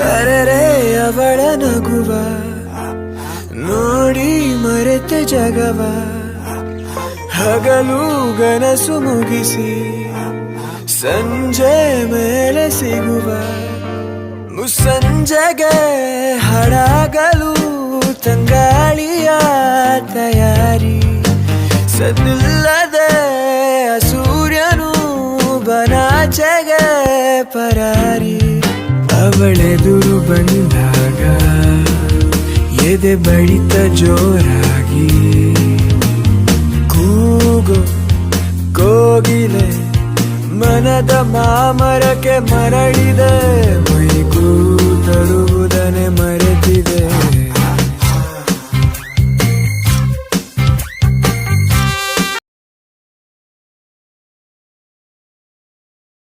ಅರೆರೆ ಅವಳ ನಗುವ ನೋಡಿ ಮರೆತೆ ಜಗವ, ಹಗಲು ಗನಸು ಮುಗಿಸಿ ಸಂಜೆ ಮೇಲೆ ಸಿಗುವ, ಮುಸ್ಸಂಜೆಗೆ ಹಾಡಾಗಲು ತಂಗಾಳಿಯ ತಯಾರಿ, ಸದ್ದಿಲ್ಲದೆ ಸೂರ್ಯನು ಬನಾಚೆಗೆ ಪರಾರಿ. ಅವಳೆದುರು ಬಂದಾಗ ಎದೆ ಬಡಿತ ಜೋರಾಗಿ, ಕೂಗು ಕೋಗಿಲೆ ಮನದ ಮಾಮರಕ್ಕೆ ಮರಳಿದೆ.